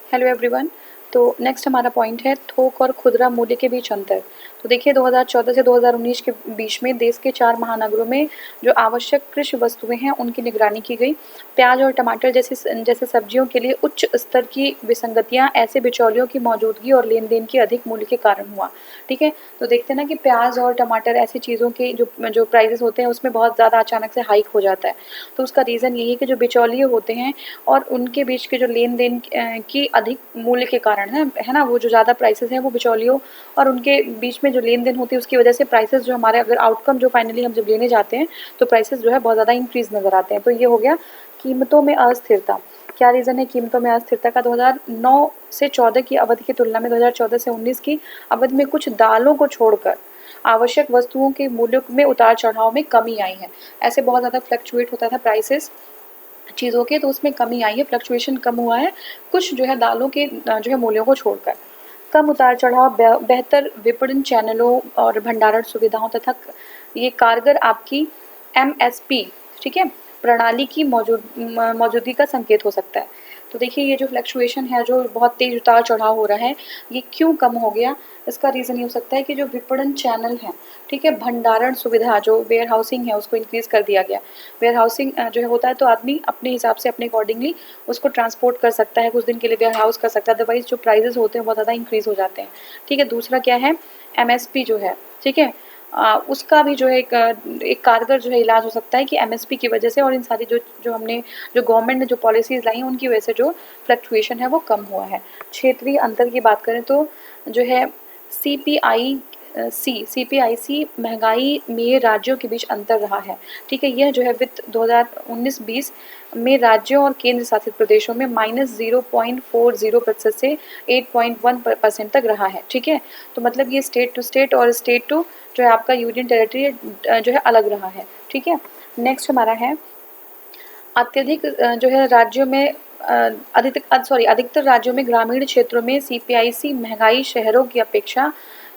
Hello everyone. तो next हमारा point है थोक और खुदरा मूल्य के बीच अंतर। तो देखिए 2014 से 2019 के बीच में देश के 4 महानगरों में जो आवश्यक कृषि वस्तुएं हैं उनकी निगरानी की गई। प्याज और टमाटर जैसे सब्जियों के लिए उच्च स्तर की विसंगतियां ऐसे बिचौलियों की मौजूदगी और लेन देन के अधिक मूल्य के कारण हुआ। ठीक है, तो देखते हैं ना कि प्याज और टमाटर ऐसी चीज़ों के जो जो प्राइजेस होते हैं उसमें बहुत ज़्यादा अचानक से हाइक हो जाता है। तो उसका रीज़न यही है कि जो बिचौलिए होते हैं और उनके बीच के जो लेन देन की अधिक मूल्य के कारण है ना, वो जो ज़्यादा प्राइसेस हैं वो बिचौलियों और उनके बीच में जो लेन देन होती है उसकी वजह से प्राइसेस जो हमारे अगर आउटकम जो फाइनली हम जब लेने जाते हैं तो प्राइसेस जो है बहुत ज़्यादा इंक्रीज नज़र आते हैं। तो ये हो गया कीमतों में अस्थिरता। क्या रीज़न है कीमतों में अस्थिरता का? 2009 से 14 की अवधि की तुलना में 2014 से 19 की अवधि में कुछ दालों को छोड़कर आवश्यक वस्तुओं के मूल्यों में उतार चढ़ाव में कमी आई है। ऐसे बहुत ज़्यादा फ्लक्चुएट होता था प्राइसेस चीज़ों के, तो उसमें कमी आई है, फ्लक्चुएशन कम हुआ है कुछ जो है दालों के जो है मूल्यों को छोड़कर। कम उतार चढ़ाव, बेहतर विपणन चैनलों और भंडारण सुविधाओं तथा ये कारगर आपकी एमएसपी, ठीक है, प्रणाली की मौजूदगी का संकेत हो सकता है। तो देखिए ये जो फ्लक्चुएशन है, जो बहुत तेज उतार चढ़ाव हो रहा है, ये क्यों कम हो गया? इसका रीज़न ये हो सकता है कि जो विपणन चैनल है, ठीक है, भंडारण सुविधा जो वेयर हाउसिंग है उसको इंक्रीज कर दिया गया। वेयर हाउसिंग जो है होता है तो आदमी अपने हिसाब से अपने अकॉर्डिंगली उसको ट्रांसपोर्ट कर सकता है, कुछ दिन के लिए वेयर हाउस कर सकता है, अदरवाइज जो प्राइजेस होते हैं बहुत ज़्यादा इंक्रीज हो जाते हैं। ठीक है, दूसरा क्या है, एमएसपी जो है, ठीक है, उसका भी जो है एक कारगर जो है इलाज हो सकता है कि एमएसपी की वजह से और इन सारी जो जो हमने जो गवर्नमेंट ने जो पॉलिसीज़ लाई हैं उनकी वजह से जो फ्लक्चुएशन है वो कम हुआ है। क्षेत्रीय अंतर की बात करें तो जो है सीपीआईसी महंगाई में राज्यों के बीच अंतर रहा है। ठीक है, यह जो है वित्त 2019-20 में राज्यों और केंद्र शासित प्रदेशों में -0.40% से 8.1% तक रहा है। ठीक है, तो मतलब ये स्टेट टू स्टेट और स्टेट टू जो है आपका यूनियन टेरिटरी जो है अलग रहा है। ठीक है, नेक्स्ट हमारा है अत्यधिक जो है राज्यों में अधिकतर राज्यों में ग्रामीण क्षेत्रों में सीपीआईसी महंगाई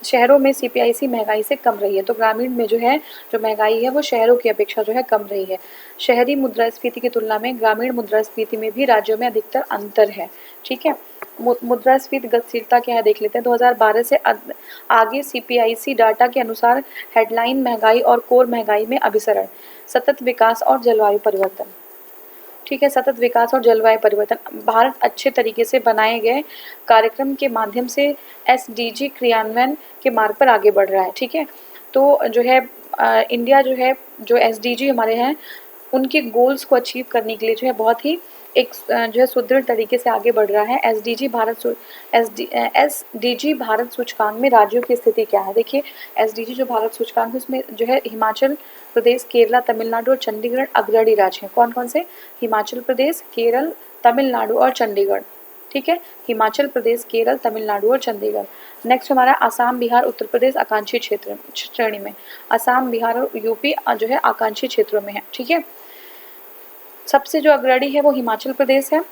शहरों में सीपीआईसी महंगाई से कम रही है। तो ग्रामीण में जो है जो महंगाई है वो शहरों की अपेक्षा जो है कम रही है। शहरी मुद्रास्फीति की तुलना में ग्रामीण मुद्रास्फीति में भी राज्यों में अधिकतर अंतर है। ठीक है, मुद्रास्फीति गतिशीलता क्या है देख लेते हैं। 2012 से आगे सीपीआईसी डाटा के अनुसार हेडलाइन महंगाई और कोर महंगाई में अभिसरण, सतत विकास और जलवायु परिवर्तन। ठीक है, सतत विकास और जलवायु परिवर्तन, भारत अच्छे तरीके से बनाए गए कार्यक्रम के माध्यम से एसडीजी क्रियान्वयन के मार्ग पर आगे बढ़ रहा है। ठीक है, तो जो है इंडिया जो है जो एसडीजी हमारे हैं उनके गोल्स को अचीव करने के लिए जो है बहुत ही एक जो है सुदृढ़ तरीके से आगे बढ़ रहा है। एसडीजी भारत सूचकांक में राज्यों की स्थिति क्या है? देखिए एसडीजी जो भारत सूचकांक है उसमें जो है हिमाचल प्रदेश, केरला, तमिलनाडु और चंडीगढ़ अग्रणी राज्य हैं। कौन कौन से? हिमाचल प्रदेश, केरल, तमिलनाडु और चंडीगढ़। ठीक है, हिमाचल प्रदेश, केरल, तमिलनाडु और चंडीगढ़। नेक्स्ट हमारा आसाम, बिहार, उत्तर प्रदेश आकांक्षी क्षेत्र श्रेणी में। आसाम, बिहार और यूपी जो है आकांक्षी क्षेत्रों में है। ठीक है, सबसे जो अग्रणी है वो हिमाचल प्रदेश है।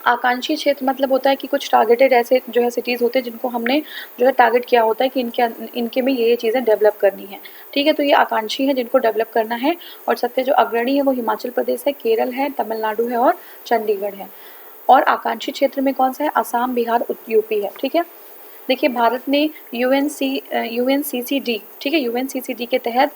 आकांक्षी क्षेत्र मतलब होता है कि कुछ टारगेटेड ऐसे जो है सिटीज़ होते हैं जिनको हमने जो है टारगेट किया होता है कि इनके में ये चीज़ें डेवलप करनी है। ठीक है, तो ये आकांक्षी है जिनको डेवलप करना है। और सबसे जो अग्रणी है वो हिमाचल प्रदेश है, केरल है, तमिलनाडु है और चंडीगढ़ है। और आकांक्षी क्षेत्र में कौन सा है? आसाम, बिहार, यूपी है। ठीक है, देखिए भारत ने यूएनसीसीडी, ठीक है, यूएनसीसीडी के तहत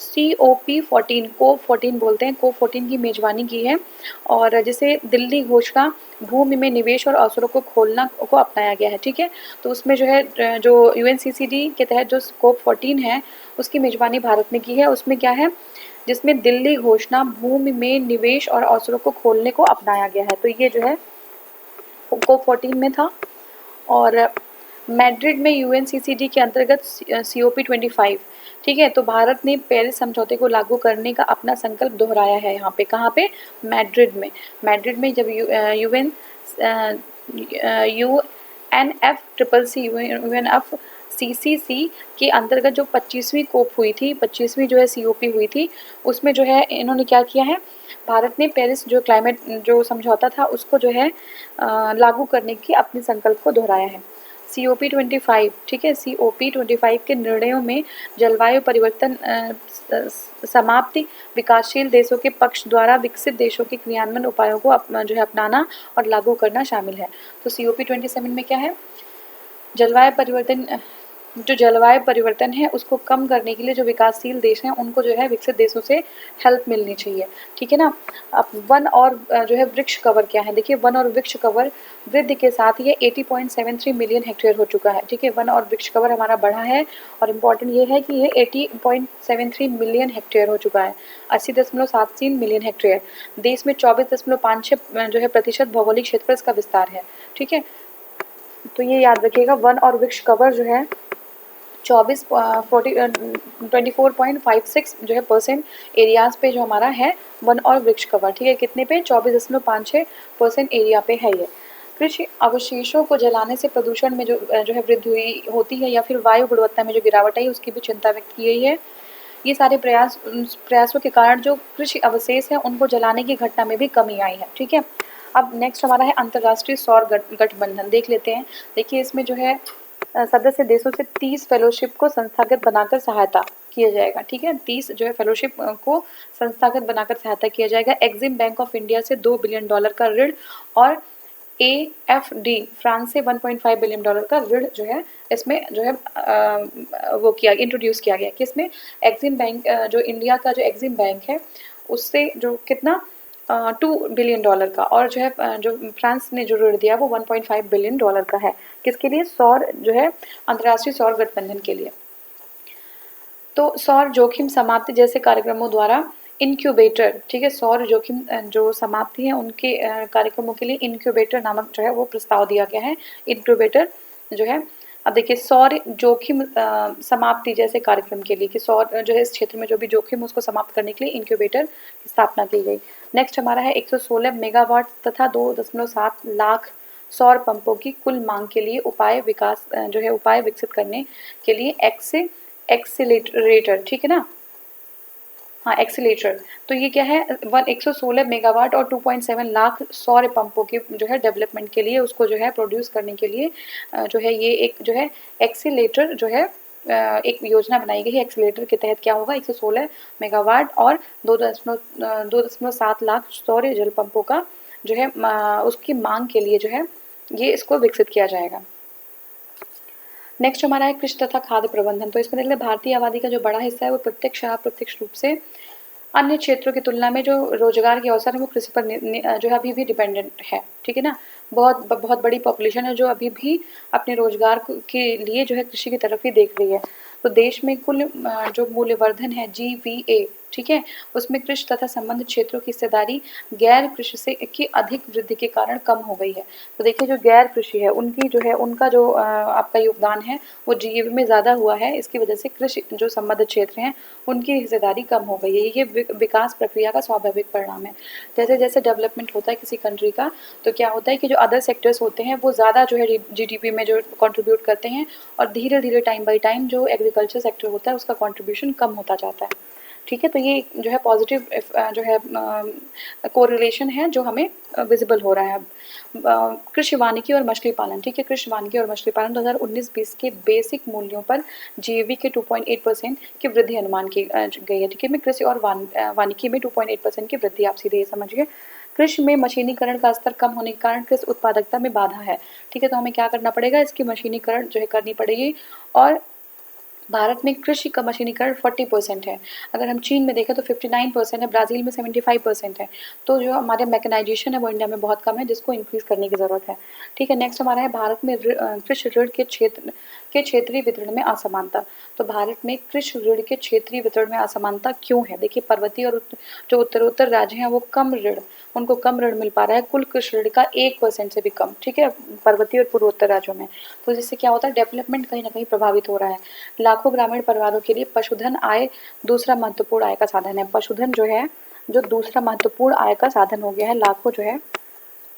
COP14 को 14 बोलते हैं, को 14 की मेजबानी की है और जिसे दिल्ली घोषणा भूमि में निवेश और अवसरों को खोलना को अपनाया गया है। ठीक है, तो उसमें जो है जो यूएनसीसीडी के तहत जो COP14 है उसकी मेजबानी भारत ने की है। उसमें क्या है, जिसमें दिल्ली घोषणा भूमि में निवेश और अवसरों को खोलने को अपनाया गया है। तो ये जो है COP14 में था। और मैड्रिड में यूएनसीसीडी के अंतर्गत COP25, ठीक है, तो भारत ने पेरिस समझौते को लागू करने का अपना संकल्प दोहराया है। यहाँ पे कहाँ पे? मैड्रिड में। मैड्रिड में जब यूएनएफसीसीसी के अंतर्गत जो 25वीं कोप हुई थी, 25वीं जो है COP हुई थी, उसमें जो है इन्होंने क्या किया है, भारत ने पेरिस जो क्लाइमेट जो समझौता था उसको जो है लागू करने की अपने संकल्प को दोहराया है। COP25, ठीक है, COP25 के निर्णयों में जलवायु परिवर्तन समाप्ति विकासशील देशों के पक्ष द्वारा विकसित देशों के क्रियान्वयन उपायों को जो है अपनाना और लागू करना शामिल है। तो COP27 में क्या है, जलवायु परिवर्तन, जो जलवायु परिवर्तन है उसको कम करने के लिए जो विकासशील देश हैं उनको जो है विकसित देशों से हेल्प मिलनी चाहिए, ठीक है ना। अब वन और जो है वृक्ष कवर क्या है, देखिए वन और वृक्ष कवर वृद्धि के साथ ये 80.73 मिलियन हेक्टेयर हो चुका है, ठीक है। वन और वृक्ष कवर हमारा बढ़ा है और इम्पॉर्टेंट ये है कि ये 80.73 मिलियन हेक्टेयर हो चुका है, 80.73 मिलियन हेक्टेयर। देश में 24.56 जो है प्रतिशत भौगोलिक क्षेत्र पर इसका विस्तार है, ठीक है। तो ये याद रखिएगा, वन और वृक्ष कवर जो है 24.56 जो है परसेंट एरियाज पे जो हमारा है वन और वृक्ष कवर, ठीक है। कितने पे, 24.56% एरिया पे है ये। कृषि अवशेषों को जलाने से प्रदूषण में जो है वृद्धि होती है या फिर वायु गुणवत्ता में जो गिरावट आई उसकी भी चिंता व्यक्त की गई है। ये सारे प्रयासों के कारण जो कृषि अवशेष है उनको जलाने की घटना में भी कमी आई है, ठीक है। अब नेक्स्ट हमारा है अंतर्राष्ट्रीय सौर गठबंधन, देख लेते हैं। देखिए इसमें जो है सदस्य देशों से 30 फेलोशिप को संस्थागत बनाकर सहायता किया जाएगा, ठीक है। 30 जो है फेलोशिप को संस्थागत बनाकर सहायता किया जाएगा। एक्सिम बैंक ऑफ इंडिया से $2 बिलियन का ऋण और AFD फ्रांस से $1.5 बिलियन का ऋण जो है इसमें जो है वो इंट्रोड्यूस किया गया। किसमें, एक्सिम बैंक, जो इंडिया का जो एक्सिम बैंक है उससे जो कितना $2 बिलियन का, और जो है जो फ्रांस ने जो ऋण दिया वो $1.5 बिलियन का है। किसके लिए, सौर जो है अंतर्राष्ट्रीय सौर गठबंधन के लिए। तो सौर जोखिम समाप्ति जैसे कार्यक्रमों द्वारा इनक्यूबेटर, ठीक है, सौर जोखिम जो समाप्ति है उनके कार्यक्रमों के लिए इनक्यूबेटर नामक जो है वो प्रस्ताव दिया गया है। इनक्यूबेटर जो है, अब देखिए सौर जोखिम समाप्ति जैसे कार्यक्रम के लिए कि सौर जो है इस क्षेत्र में जो भी जोखिम उसको समाप्त करने के लिए इनक्यूबेटर की स्थापना की गई। नेक्स्ट हमारा है 116 मेगावाट तथा 2.7 लाख सौर पंपों की कुल मांग के लिए उपाय विकसित करने के लिए एक्सीलेटर, ठीक है ना, हाँ एक्सीलेटर। तो ये क्या है, 116 मेगावाट और 2.7 लाख सौर पंपों की जो है डेवलपमेंट के लिए उसको जो है प्रोड्यूस करने के लिए जो है ये एक जो है एक्सीलेटर जो है एक योजना बनाई गई है। एक्सीलेटर के तहत क्या होगा, 116 मेगावाट और 2.7 लाख सौर जल पंपों का जो है उसकी मांग के लिए जो है ये इसको विकसित किया जाएगा। नेक्स्ट हमारा है कृषि तथा खाद्य प्रबंधन। तो इसमें देख लें भारतीय आबादी का जो बड़ा हिस्सा है वो प्रत्यक्ष या अप्रत्यक्ष रूप से अन्य क्षेत्रों की तुलना में जो रोजगार के अवसर है वो कृषि पर जो है अभी भी डिपेंडेंट है, ठीक है ना। बहुत बड़ी पॉपुलेशन है जो अभी भी अपने रोजगार के लिए जो है कृषि की तरफ ही देख रही है। तो देश में कुल जो मूल्यवर्धन है GVA, ठीक है, उसमें कृषि तथा संबंधित क्षेत्रों की हिस्सेदारी गैर कृषि से की अधिक वृद्धि के कारण कम हो गई है। तो देखिए जो गैर कृषि है उनकी जो है उनका जो आपका योगदान है वो GVA में ज़्यादा हुआ है, इसकी वजह से कृषि जो संबंधित क्षेत्र हैं उनकी हिस्सेदारी कम हो गई है। ये विकास प्रक्रिया का स्वाभाविक परिणाम है। जैसे जैसे डेवलपमेंट होता है किसी कंट्री का तो क्या होता है कि जो अदर सेक्टर्स होते हैं वो ज़्यादा जो है GDP में जो कंट्रीब्यूट करते हैं और धीरे धीरे टाइम बाई टाइम जो एग्रीकल्चर सेक्टर होता है उसका कंट्रीब्यूशन कम होता जाता है, ठीक है। तो ये जो है पॉजिटिव जो है कोरिलेशन है जो हमें विजिबल हो रहा है। कृषि वानिकी और मछली पालन, ठीक है, कृषि वानिकी और मछली पालन 2019-20 के बेसिक मूल्यों पर GAV के 2.8% की वृद्धि अनुमान की गई है, ठीक है। में कृषि और वानिकी में 2.8% की वृद्धि, आप सीधे ये समझिए। कृषि में मशीनीकरण का स्तर कम होने के कारण कृषि उत्पादकता में बाधा है, ठीक है। तो हमें क्या करना पड़ेगा, इसकी मशीनीकरण जो है करनी पड़ेगी। और भारत में कृषि का मशीनीकरण 40% है। अगर हम चीन में देखें तो 59% है, ब्राज़ील में 75% है। तो जो हमारे मैकेनाइजेशन है वो इंडिया में बहुत कम है जिसको इंक्रीज़ करने की ज़रूरत है, ठीक है। नेक्स्ट हमारा है भारत में कृषि ऋण के क्षेत्रीय वितरण में असमानता। तो भारत में कृषि ऋण के क्षेत्रीय वितरण में असमानता क्यों है, देखिए पर्वतीय और जो उत्तरोत्तर राज्य हैं वो उनको कम ऋण मिल पा रहा है, कुल कृषि ऋण का 1% से भी कम, ठीक है, पर्वतीय और पूर्वोत्तर राज्यों में। तो जिससे क्या होता है, डेवलपमेंट कहीं ना कहीं प्रभावित हो रहा है। लाखों ग्रामीण परिवारों के लिए पशुधन आय दूसरा महत्वपूर्ण आय का साधन है। पशुधन जो है जो दूसरा महत्वपूर्ण आय का साधन हो गया है। लाखों जो है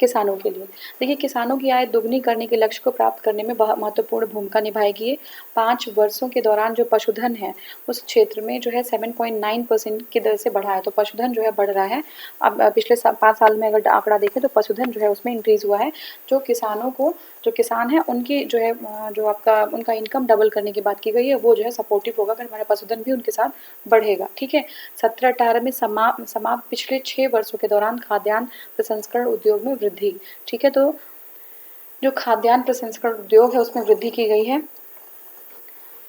किसानों के लिए। देखिए, किसानों की आय दोगुनी करने के लक्ष्य को प्राप्त करने में बहुत महत्वपूर्ण भूमिका निभाएगी ये। 5 वर्षों के दौरान जो पशुधन है उस क्षेत्र में जो है 7.9% की दर से बढ़ा है। तो पशुधन जो है बढ़ रहा है। अब पिछले 5 साल में अगर आंकड़ा देखें तो पशुधन जो है उसमें इंक्रीज हुआ है। जो किसानों को, जो किसान है उनकी जो है जो आपका उनका इनकम डबल करने की बात की गई है, वो जो है सपोर्टिव होगा अगर हमारा पशुधन भी उनके साथ बढ़ेगा। ठीक है। 17-18 में समाप्त पिछले 6 वर्षों के दौरान खाद्यान्न प्रसंस्करण उद्योग में वृद्धि। ठीक है। तो जो खाद्यान्न प्रसंस्करण उद्योग है उसमें वृद्धि की गई है।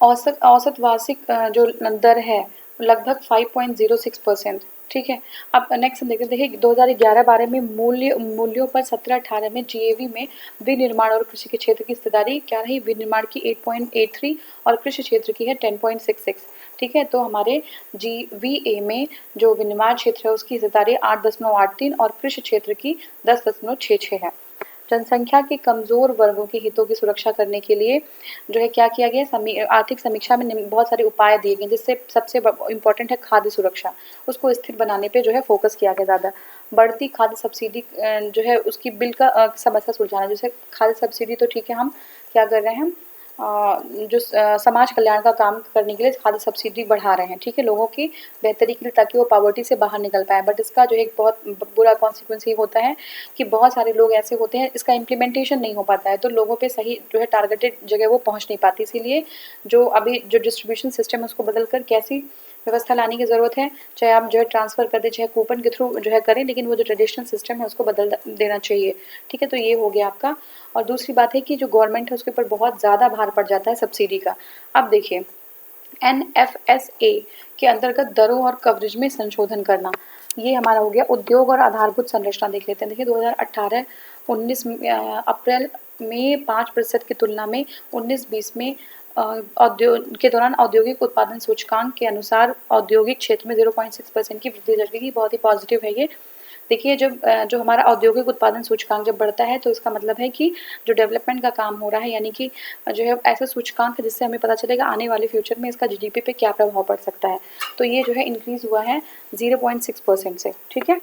औसत वार्षिक जो दर है लगभग 5.06%। ठीक है। अब नेक्स्ट देखते हैं। देखिए 2011-12 में मूल्यों पर 17-18 में जीएवी में विनिर्माण और कृषि के क्षेत्र की हिस्सेदारी क्या रही? विनिर्माण की 8.83 और कृषि क्षेत्र की है 10.66। ठीक है। तो हमारे जीवीए में जो विनिर्माण क्षेत्र है उसकी हिस्सेदारी 8.83 और कृषि क्षेत्र की 10.66 है। जनसंख्या के कमजोर वर्गों के हितों की सुरक्षा करने के लिए जो है क्या किया गया? आर्थिक समीक्षा में बहुत सारे उपाय दिए गए, जिससे सबसे इम्पोर्टेंट है खाद्य सुरक्षा। उसको स्थिर बनाने पे जो है फोकस किया गया ज़्यादा। बढ़ती खाद्य सब्सिडी जो है उसकी बिल का समस्या सुलझाना। जैसे खाद्य सब्सिडी तो ठीक है, हम क्या कर रहे हैं, जो समाज कल्याण का काम करने के लिए खाद्य सब्सिडी बढ़ा रहे हैं। ठीक है, लोगों की बेहतरी के लिए, ताकि वो पॉवर्टी से बाहर निकल पाए। बट इसका जो एक बहुत बुरा कॉन्सिक्वेंस ये होता है कि बहुत सारे लोग ऐसे होते हैं, इसका इम्प्लीमेंटेशन नहीं हो पाता है, तो लोगों पे सही जो है टारगेटेड जगह वो पहुंच नहीं पाती। इसीलिए जो अभी जो डिस्ट्रीब्यूशन सिस्टम है उसको बदल कर कैसी व्यवस्था लाने की ज़रूरत है। चाहे आप जो है ट्रांसफ़र कर दें, चाहे कूपन के थ्रू जो है करें, लेकिन वो जो ट्रेडिशनल सिस्टम है उसको बदल देना चाहिए। ठीक है। तो ये हो गया आपका। और दूसरी बात है कि जो गवर्नमेंट है उसके ऊपर बहुत ज़्यादा भार पड़ जाता है सब्सिडी का। अब देखिए, NFSA के अंतर्गत दरों और कवरेज में संशोधन करना, ये हमारा हो गया। उद्योग और आधारभूत संरचना देख लेते हैं। देखिए 2018-19 अप्रैल में 5% की तुलना में 19-20 में औद्योगिक के दौरान औद्योगिक उत्पादन सूचकांक के अनुसार औद्योगिक क्षेत्र में 0.6% की वृद्धि दर्ज की। बहुत ही पॉजिटिव है ये। देखिए जब जो हमारा औद्योगिक उत्पादन सूचकांक जब बढ़ता है तो इसका मतलब है कि जो डेवलपमेंट का काम हो रहा है, यानी कि जो है ऐसा सूचकांक है जिससे हमें पता चलेगा आने वाले फ्यूचर में इसका जीडीपी पे क्या प्रभाव पड़ सकता है। तो ये जो है इंक्रीज हुआ है 0.6% से। ठीक है।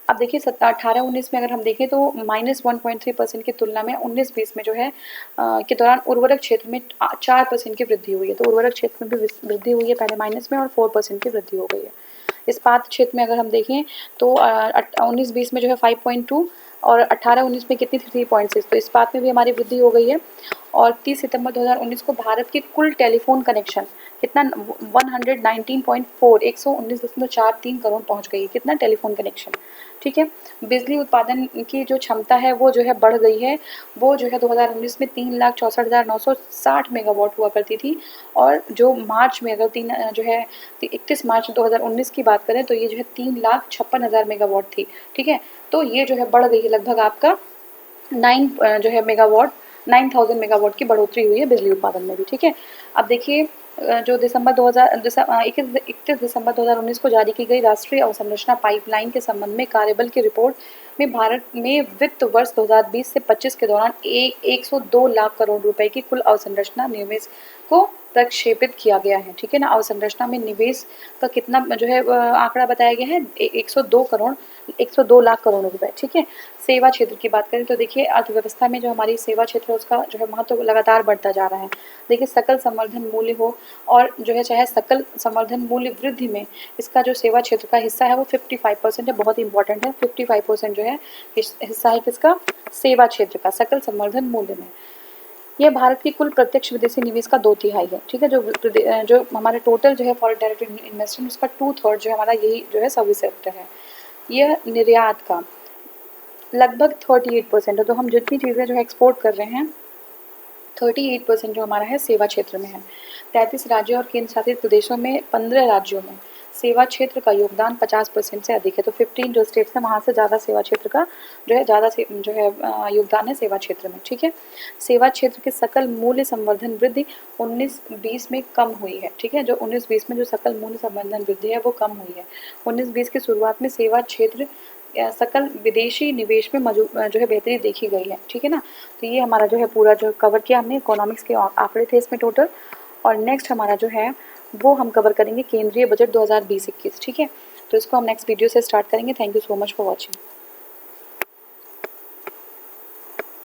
अब देखिए 18-19 में अगर हम देखें तो -1.3% की तुलना में 19-20 में जो है के दौरान उर्वरक क्षेत्र में 4% की वृद्धि हुई है। तो उर्वरक क्षेत्र में भी वृद्धि हुई है, पहले माइनस में, और 4% की वृद्धि हो गई है। इस्पात क्षेत्र में अगर हम देखें तो 19-20 में जो है 5.2 और 18-19 में कितनी थी? 3.6। तो इस्पात में भी हमारी वृद्धि हो गई है। और 30 सितंबर 2019 को भारत के कुल टेलीफोन कनेक्शन कितना? 119.43 करोड़ पहुंच गई है। कितना? Telephone connection. ठीक है। बिजली उत्पादन की जो क्षमता है वो जो है बढ़ गई है। वो जो है 2019 में 3,64,960 मेगावाट हुआ करती थी, और जो मार्च में अगर 31 मार्च 2019 की बात करें तो ये जो है 3,56,000 मेगावाट थी। ठीक है। तो ये जो है बढ़ गई है, लगभग आपका 9,000 मेगावाट की बढ़ोतरी हुई है बिजली उत्पादन में भी। ठीक है। अब देखिए जो 31 दिसंबर 2019 को जारी की गई राष्ट्रीय अवसंरचना पाइपलाइन के संबंध में कार्यबल की रिपोर्ट में भारत में वित्त वर्ष 2020 से 25 के दौरान 102 लाख करोड़ रुपए की कुल अवसंरचना निवेश को प्रक्षेपित किया गया है। ठीक है ना। अवसंरचना में निवेश का कितना जो है आंकड़ा बताया गया है? 102 लाख करोड़ रुपए। ठीक है। सेवा क्षेत्र की बात करें तो देखिए अर्थव्यवस्था में जो हमारी सेवा क्षेत्र है उसका जो है महत्व लगातार बढ़ता जा रहा है। देखिए सकल संवर्धन मूल्य हो और जो है चाहे सकल संवर्धन मूल्य वृद्धि में इसका जो सेवा क्षेत्र का हिस्सा है वो 55% है। बहुत इंपॉर्टेंट है। 55% जो है हिस्सा है किसका? सेवा क्षेत्र का, सकल संवर्धन मूल्य में। यह भारत की कुल प्रत्यक्ष विदेशी निवेश का 2/3 है। ठीक है। जो हमारे टोटल जो है फॉरेन डायरेक्ट इन्वेस्टमेंट उसका 2/3 जो है हमारा यही जो है सर्विस सेक्टर है। यह निर्यात का लगभग 38% है। तो हम जितनी चीज़ें जो है एक्सपोर्ट कर रहे हैं 38% जो हमारा है सेवा क्षेत्र में है। 33 राज्यों और केंद्र शासित प्रदेशों में 15 राज्यों में सेवा क्षेत्र का योगदान 50% से अधिक है। तो 15 जो स्टेट्स हैं वहाँ से ज़्यादा सेवा क्षेत्र का जो है योगदान है सेवा क्षेत्र में। ठीक है। सेवा क्षेत्र के सकल मूल्य संवर्धन वृद्धि 19-20 में कम हुई है। ठीक है। जो 19-20 में जो सकल मूल्य संवर्धन वृद्धि है वो कम हुई है। 19-20 की शुरुआत में सेवा क्षेत्र सकल विदेशी निवेश में जो है बेहतरी देखी गई है। ठीक है ना। तो ये हमारा जो है पूरा जो कवर किया हमने, इकोनॉमिक्स के आंकड़े थे इसमें टोटल। और नेक्स्ट हमारा जो है वो हम कवर करेंगे केंद्रीय बजट 2020-21। ठीक है। तो इसको हम नेक्स्ट वीडियो से स्टार्ट करेंगे। Thank you so much for watching.